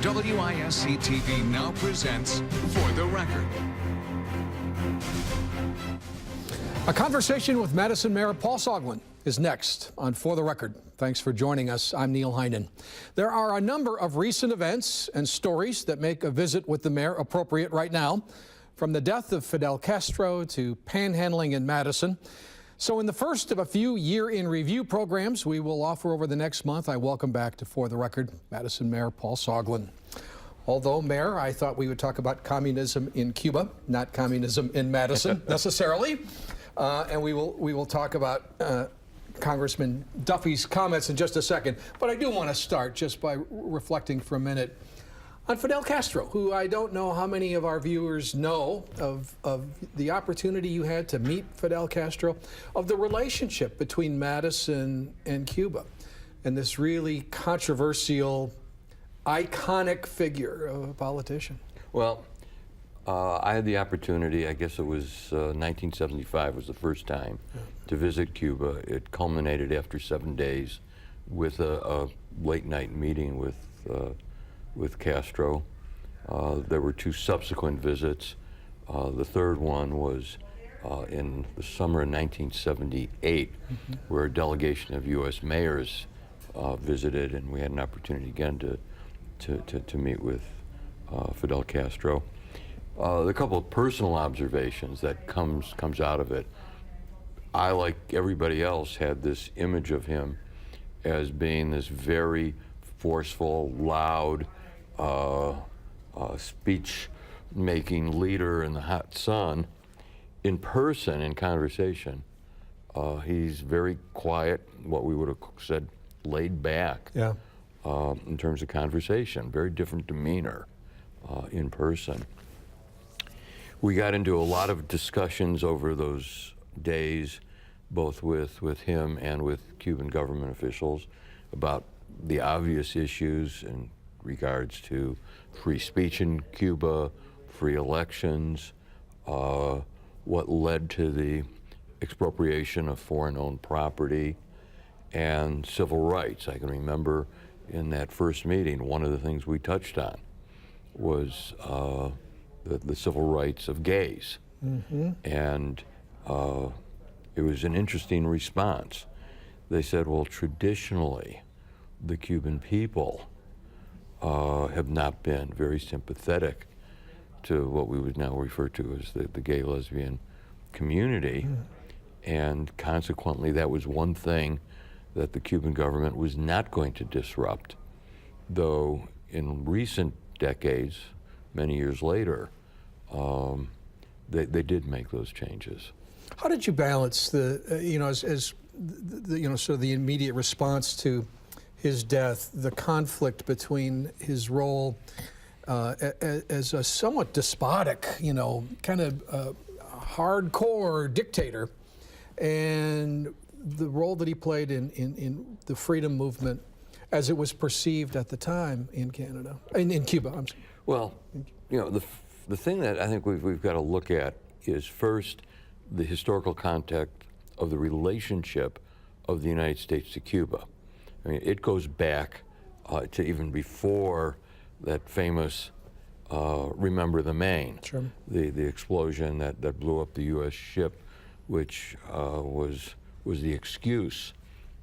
WISC TV now presents For the Record. A conversation with Madison Mayor Paul Soglin is next on For the Record. Thanks for joining us. I'm Neil Heinen. There are a number of recent events and stories that make a visit with the mayor appropriate right now, from the death of Fidel Castro to panhandling in Madison. So in the first of a few year-in-review programs we will offer over the next month, I welcome back to For the Record Madison Mayor Paul Soglin. Although, Mayor, I thought we would talk about communism in Cuba, not communism in Madison necessarily. And we will talk about Congressman Duffy's comments in just a second. But I do want to start just by reflecting for a minute on Fidel Castro, who I don't know how many of our viewers know of the opportunity you had to meet Fidel Castro, of the relationship between Madison and Cuba, and this really controversial, iconic figure of a politician. Well, I had the opportunity, I guess it was 1975 was the first time, to visit Cuba. It culminated after 7 days with a late night meeting with Castro. There were two subsequent visits. The third one was in the summer of 1978, where a delegation of U.S. mayors visited, and we had an opportunity again to meet with Fidel Castro. The couple of personal observations that comes out of it, I, like everybody else, had this image of him as being this very forceful, loud, speech-making leader in the hot sun. In person, in conversation, he's very quiet, what we would have said laid back, in terms of conversation, very different demeanor in person. We got into a lot of discussions over those days, both with him and with Cuban government officials, about the obvious issues in regards to free speech in Cuba, free elections, what led to the expropriation of foreign-owned property, and civil rights. I can remember in that first meeting, one of the things we touched on was the civil rights of gays. And it was an interesting response. They said, well, traditionally, the Cuban people have not been very sympathetic to what we would now refer to as the gay lesbian community. And consequently, that was one thing that the Cuban government was not going to disrupt, though in recent decades, many years later, they did make those changes. How did you balance the, sort of the immediate response to his death, the conflict between his role as a somewhat despotic, kind of hardcore dictator, and the role that he played in the freedom movement as it was perceived at the time in Canada, in Cuba, I'm sorry. Well, the thing that I think we've got to look at is first the historical context of the relationship of the United States to Cuba. I mean, it goes back to even before that famous Remember the Maine, the explosion that blew up the U.S. ship, which was the excuse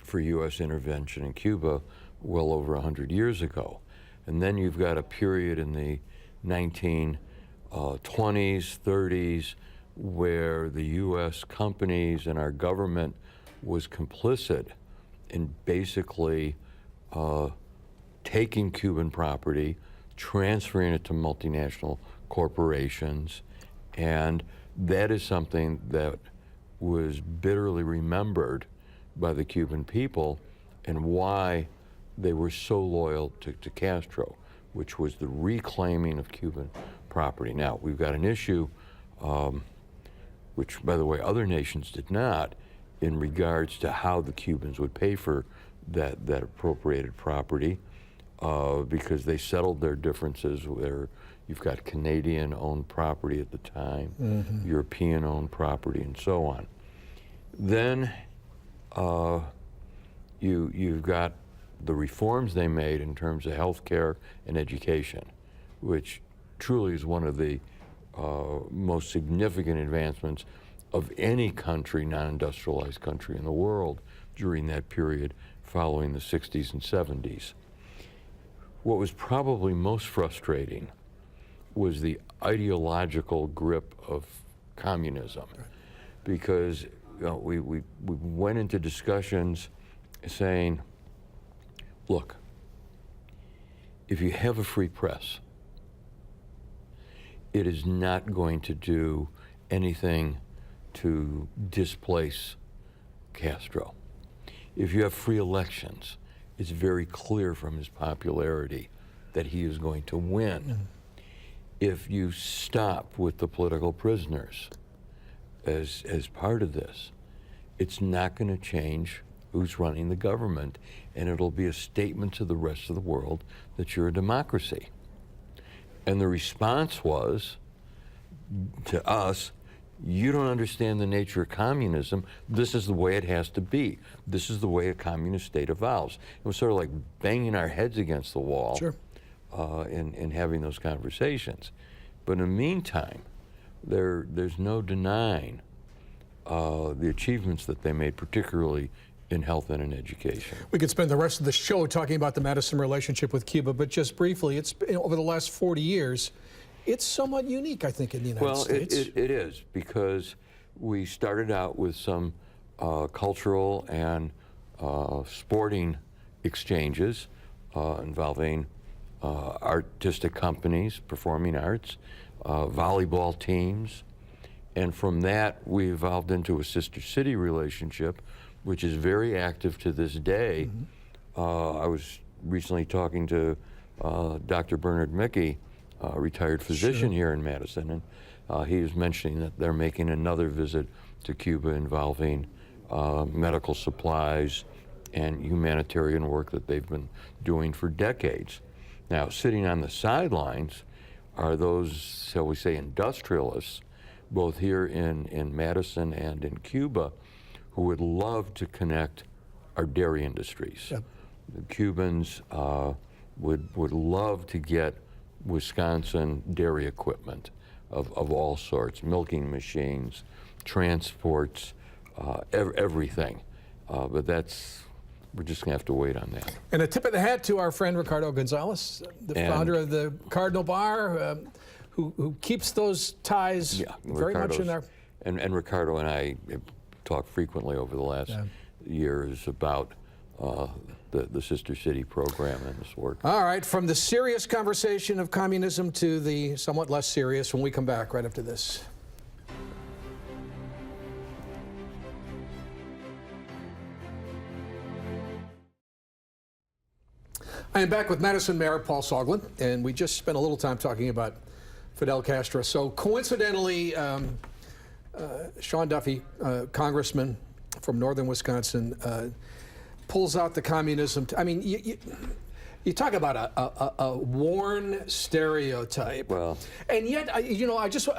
for U.S. intervention in Cuba well over 100 years ago. And then you've got a period in the 1920s, 30s, where the U.S. companies and our government was complicit in basically taking Cuban property, transferring it to multinational corporations, and that is something that was bitterly remembered by the Cuban people, and why they were so loyal to Castro, which was the reclaiming of Cuban property. Now, we've got an issue, which, by the way, other nations did not, in regards to how the Cubans would pay for that appropriated property, because they settled their differences. You've got Canadian-owned property at the time, European-owned property, and so on. Then you've got the reforms they made in terms of health care and education, which truly is one of the most significant advancements of any country, non-industrialized country in the world during that period following the 60s and 70s. What was probably most frustrating was the ideological grip of communism, because we went into discussions saying, look, if you have a free press, it is not going to do anything to displace Castro. If you have free elections, it's very clear from his popularity that he is going to win. If you stop with the political prisoners as part of this, it's not going to change who's running the government, and it'll be a statement to the rest of the world that you're a democracy. And the response was, to us, you don't understand the nature of communism. This is the way it has to be. This is the way a communist state evolves. It was sort of like banging our heads against the wall. Sure. In having those conversations. But in the meantime, there's no denying the achievements that they made, particularly in health and in education. We could spend the rest of the show talking about the Madison relationship with Cuba, but just briefly, it's over the last 40 years, it's somewhat unique, I think, in the United States. Well, it is, because we started out with some cultural and sporting exchanges involving artistic companies, performing arts, volleyball teams, and from that we evolved into a sister city relationship, which is very active to this day. I was recently talking to Dr. Bernard Mickey, a retired physician here in Madison, and he was mentioning that they're making another visit to Cuba involving medical supplies and humanitarian work that they've been doing for decades. Now, sitting on the sidelines are those, shall we say, industrialists, both here in Madison and in Cuba, who would love to connect our dairy industries. Yep. The Cubans would love to get Wisconsin dairy equipment of all sorts, milking machines, transports, everything. But we're just gonna have to wait on that. And a tip of the hat to our friend Ricardo Gonzalez, the founder of the Cardinal Bar, who keeps those ties very much in there. And Ricardo and I have talked frequently over the last years about the Sister City program and this work. All right, from the serious conversation of communism to the somewhat less serious when we come back right after this. I am back with Madison Mayor Paul Soglin, and we just spent a little time talking about Fidel Castro. So coincidentally, Sean Duffy, congressman from northern Wisconsin, pulls out the communism. I mean, you talk about a worn stereotype. Well, and yet, I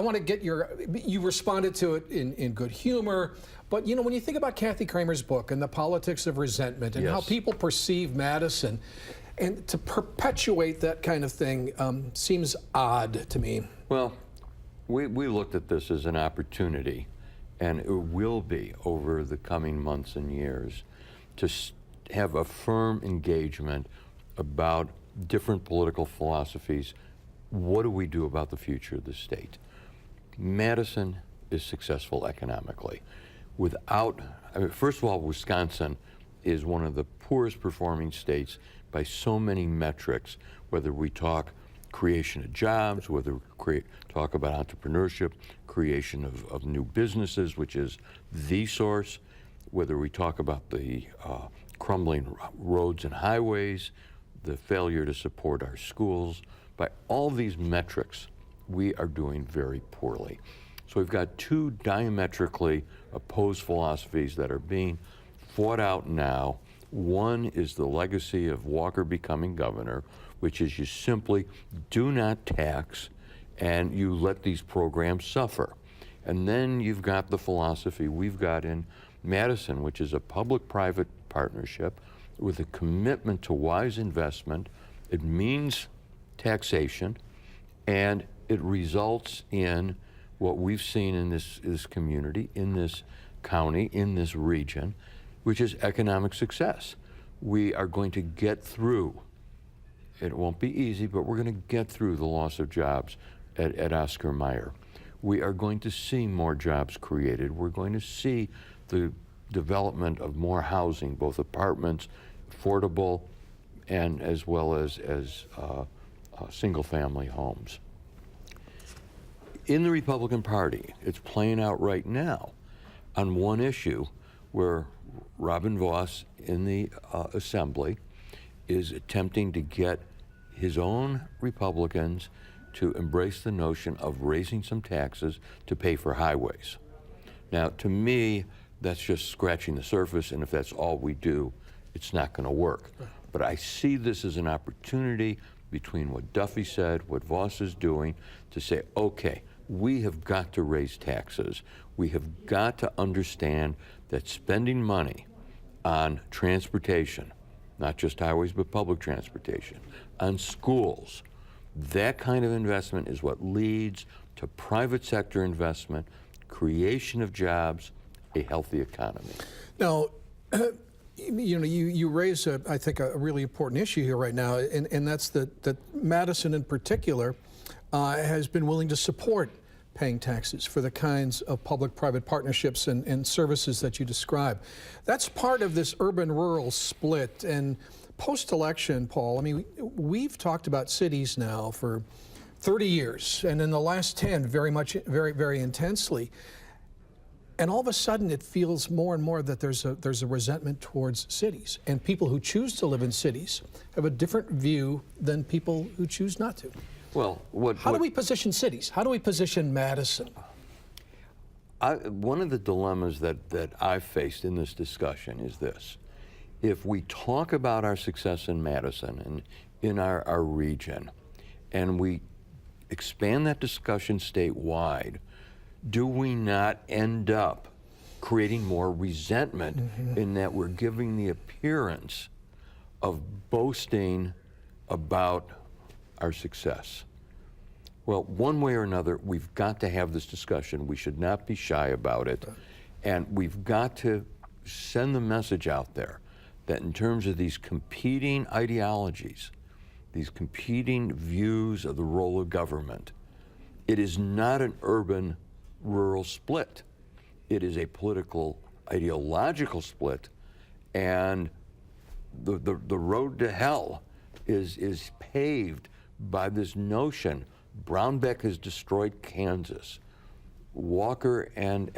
want to get you responded to it in good humor. But, when you think about Kathy Kramer's book and the politics of resentment and how people perceive Madison, and to perpetuate that kind of thing seems odd to me. Well, we looked at this as an opportunity, and it will be over the coming months and years, to have a firm engagement about different political philosophies. What do we do about the future of the state? Madison is successful economically. First of all, Wisconsin is one of the poorest performing states by so many metrics, whether we talk creation of jobs, whether we talk about entrepreneurship, creation of new businesses, which is the source, whether we talk about the crumbling roads and highways, the failure to support our schools. By all these metrics, we are doing very poorly. So we've got two diametrically opposed philosophies that are being fought out now. One is the legacy of Walker becoming governor, which is you simply do not tax and you let these programs suffer. And then you've got the philosophy we've got in Madison, which is a public-private partnership with a commitment to wise investment. It means taxation, and it results in what we've seen in this community, in this county, in this region, which is economic success. We are going to get through. It won't be easy, but we're going to get through the loss of jobs at Oscar Mayer. We are going to see more jobs created. We're going to see the development of more housing, both apartments, affordable, and as well as single-family homes. In the Republican Party, it's playing out right now on one issue where Robin Vos in the Assembly is attempting to get his own Republicans to embrace the notion of raising some taxes to pay for highways. Now, to me, that's just scratching the surface, and if that's all we do, it's not going to work. But I see this as an opportunity between what Duffy said, what Vos is doing, to say, okay, we have got to raise taxes. We have got to understand that spending money on transportation, not just highways, but public transportation, on schools, that kind of investment is what leads to private sector investment, creation of jobs, a healthy economy. Now, you raise, I think, a really important issue here right now, and that's that Madison in particular has been willing to support paying taxes for the kinds of public-private partnerships and services that you describe. That's part of this urban-rural split. And post-election, Paul, I mean, we've talked about cities now for 30 years, and in the last 10, very intensely. And all of a sudden, it feels more and more that there's a resentment towards cities, and people who choose to live in cities have a different view than people who choose not to. Well, how do we position cities? How do we position Madison? One of the dilemmas that I've faced in this discussion is this. If we talk about our success in Madison and in our region, and we expand that discussion statewide, do we not end up creating more resentment in that we're giving the appearance of boasting about our success? Well, one way or another, we've got to have this discussion. We should not be shy about it. And we've got to send the message out there that in terms of these competing ideologies, these competing views of the role of government, it is not an urban-rural split. It is a political, ideological split, and the road to hell is paved by this notion. Brownback has destroyed Kansas. Walker and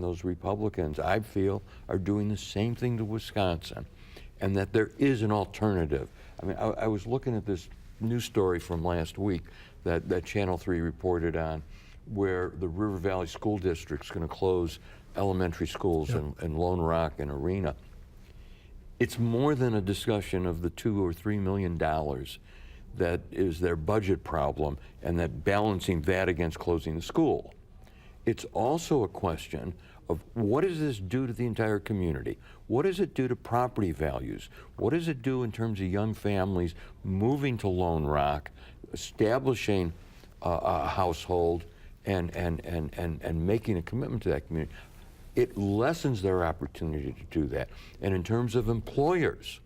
those Republicans, I feel, are doing the same thing to Wisconsin, and that there is an alternative. I mean, I was looking at this news story from last week that Channel 3 reported on, where the River Valley School District's going to close elementary schools in Lone Rock and Arena. It's more than a discussion of the $2 or $3 million that is their budget problem, and that balancing that against closing the school. It's also a question of what does this do to the entire community? What does it do to property values? What does it do in terms of young families moving to Lone Rock, establishing a household, and making a commitment to that community? It lessens their opportunity to do that. And in terms of employers,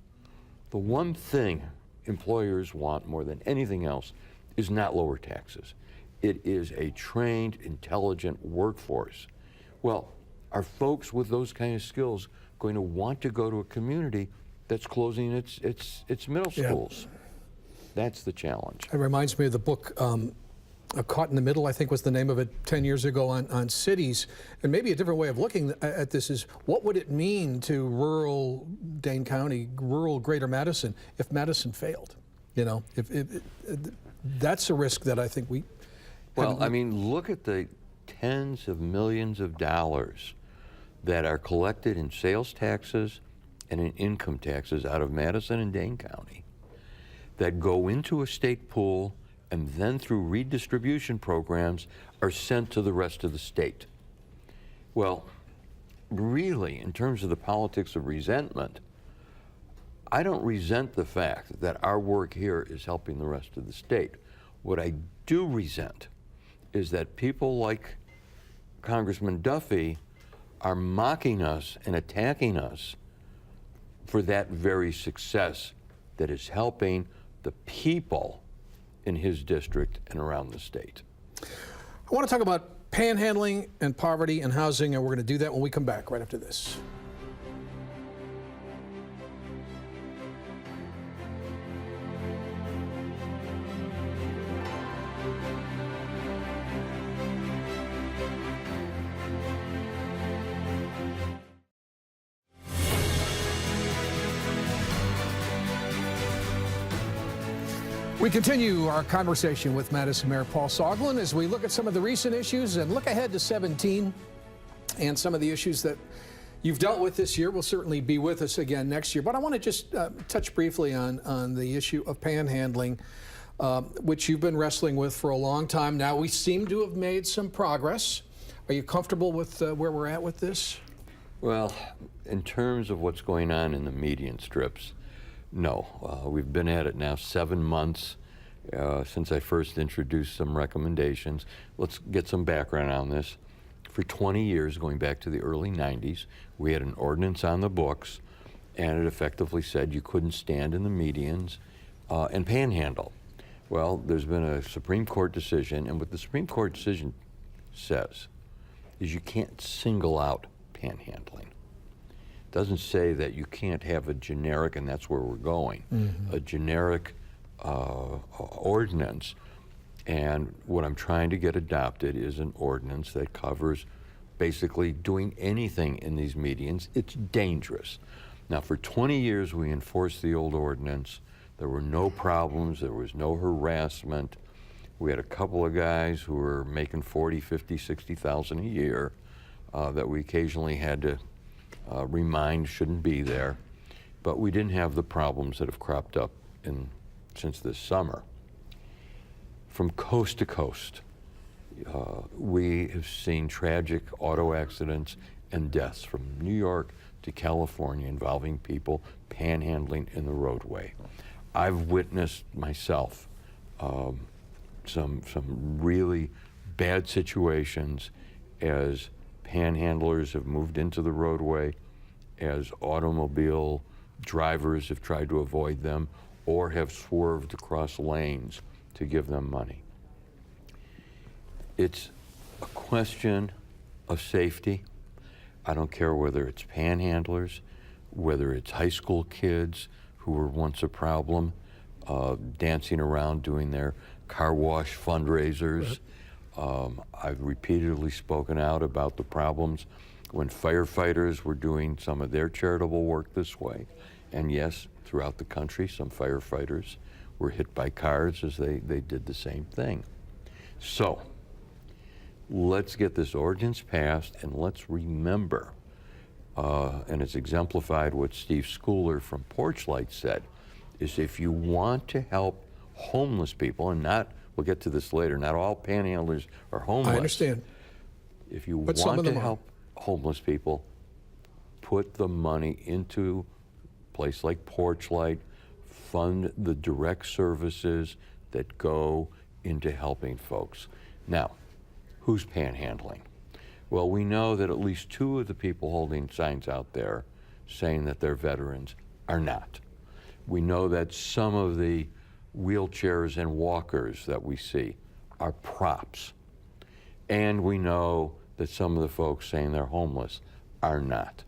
the one thing employers want more than anything else is not lower taxes. It is a trained, intelligent workforce. Well, are folks with those kind of skills going to want to go to a community that's closing its middle schools? That's the challenge. It reminds me of the book, Caught in the Middle, I think was the name of it 10 years ago, on cities. And maybe a different way of looking at this is, what would it mean to rural Dane County, rural Greater Madison, if Madison failed? You know, that's a risk that I think we... Well, I mean, look at the tens of millions of dollars that are collected in sales taxes and in income taxes out of Madison and Dane County that go into a state pool and then through redistribution programs are sent to the rest of the state. Well, really, in terms of the politics of resentment, I don't resent the fact that our work here is helping the rest of the state. What I do resent is that people like Congressman Duffy are mocking us and attacking us for that very success that is helping the people in his district and around the state. I want to talk about panhandling and poverty and housing, and we're going to do that when we come back right after this. We continue our conversation with Madison Mayor Paul Soglin as we look at some of the recent issues and look ahead to 17, and some of the issues that you've dealt with this year will certainly be with us again next year. But I want to just touch briefly on the issue of panhandling, which you've been wrestling with for a long time now. We seem to have made some progress. Are you comfortable with where we're at with this? Well, in terms of what's going on in the median strips, no. We've been at it now 7 months since I first introduced some recommendations. Let's get some background on this. For 20 years, going back to the early 90s, we had an ordinance on the books, and it effectively said you couldn't stand in the medians and panhandle. Well, there's been a Supreme Court decision, and what the Supreme Court decision says is you can't single out panhandling. Doesn't say that you can't have a generic, and that's where we're going, a generic ordinance. And what I'm trying to get adopted is an ordinance that covers basically doing anything in these medians. It's dangerous. Now, for 20 years, we enforced the old ordinance. There were no problems. There was no harassment. We had a couple of guys who were making 40, 50, 60,000 a year that we occasionally had to remind shouldn't be there, but we didn't have the problems that have cropped up since this summer. From coast to coast, we have seen tragic auto accidents and deaths from New York to California involving people panhandling in the roadway. I've witnessed myself some really bad situations as panhandlers have moved into the roadway, as automobile drivers have tried to avoid them or have swerved across lanes to give them money. It's a question of safety. I don't care whether it's panhandlers, whether it's high school kids who were once a problem, dancing around doing their car wash fundraisers. I've repeatedly spoken out about the problems when firefighters were doing some of their charitable work this way. And yes, throughout the country, some firefighters were hit by cars as they did the same thing. So let's get this ordinance passed, and let's remember, and it's exemplified what Steve Schooler from Porchlight said, is if you want to help homeless people, and not, we'll get to this later, not all panhandlers are homeless. I understand. If you want to help homeless people, put the money into a place like Porchlight, fund the direct services that go into helping folks. Now, who's panhandling? Well, we know that at least 2 of the people holding signs out there saying that they're veterans are not. We know that some of the wheelchairs and walkers that we see are props. And we know that some of the folks saying they're homeless are not.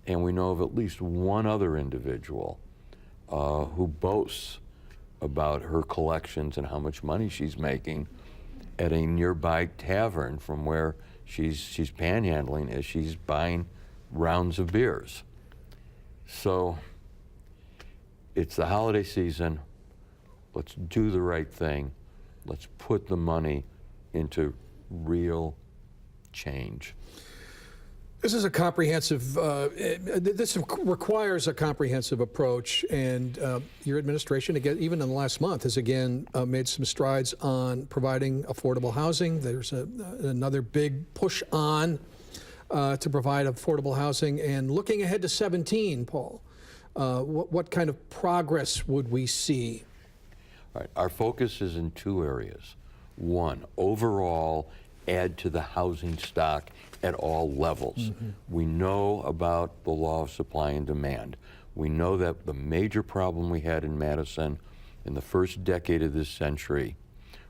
And we know of at least one other individual who boasts about her collections and how much money she's making at a nearby tavern from where she's panhandling as she's buying rounds of beers. So it's the holiday season. Let's do the right thing. Let's put the money into real change. This is a comprehensive, this requires a comprehensive approach, and your administration, again, even in the last month, has again made some strides on providing affordable housing. There's another big push on to provide affordable housing, and looking ahead to 17, Paul. what kind of progress would we see? All right. Our focus is in two areas. One, overall, add to the housing stock at all levels. We know about the law of supply and demand. We know that the major problem we had in Madison in the first decade of this century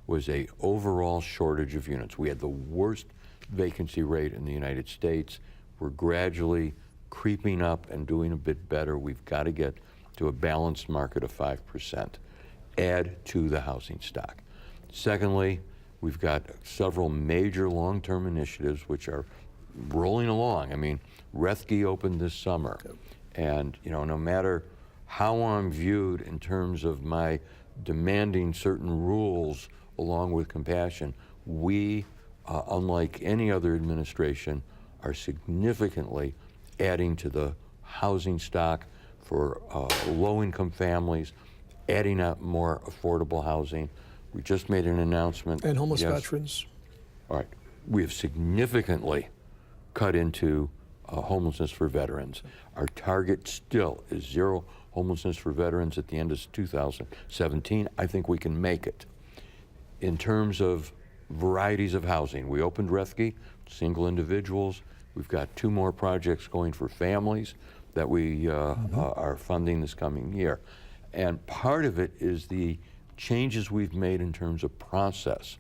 was a overall shortage of units. We had the worst vacancy rate in the United States. We're gradually creeping up and doing a bit better. We've got to get to a balanced market of 5%. Add to the housing stock. Secondly, we've got several major long-term initiatives which are rolling along. I mean, Rethke opened this summer, and no matter how I'm viewed in terms of my demanding certain rules along with compassion, we, unlike any other administration, are significantly adding to the housing stock for low-income families, adding up more affordable housing. We just made an announcement. And homeless veterans. All right. We have significantly cut into homelessness for veterans. Our target still is zero homelessness for veterans at the end of 2017. I think we can make it. In terms of varieties of housing, we opened Rethke, single individuals. We've got 2 more projects going for families that we are funding this coming year. And part of it is the changes we've made in terms of process,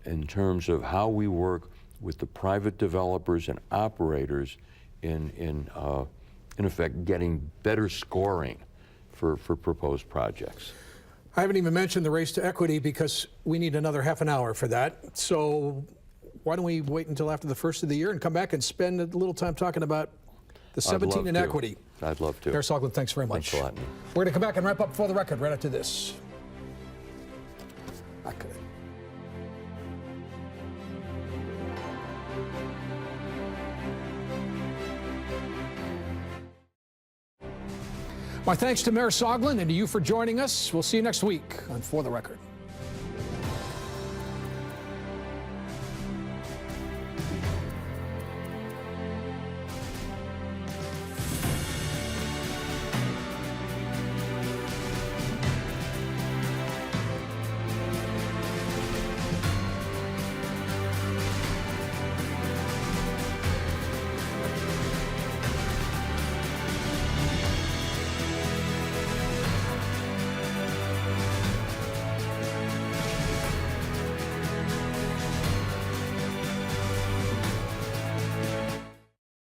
in terms of how we work with the private developers and operators in effect, getting better scoring for proposed projects. I haven't even mentioned the race to equity because we need another half an hour for that. So why don't we wait until after the first of the year and come back and spend a little time talking about the 17 in equity. I'd love to. Mayor Soglin, thanks very much. Thanks a lot. We're going to come back and wrap up For the Record right after this. Okay. My thanks to Mayor Soglin and to you for joining us. We'll see you next week on For the Record.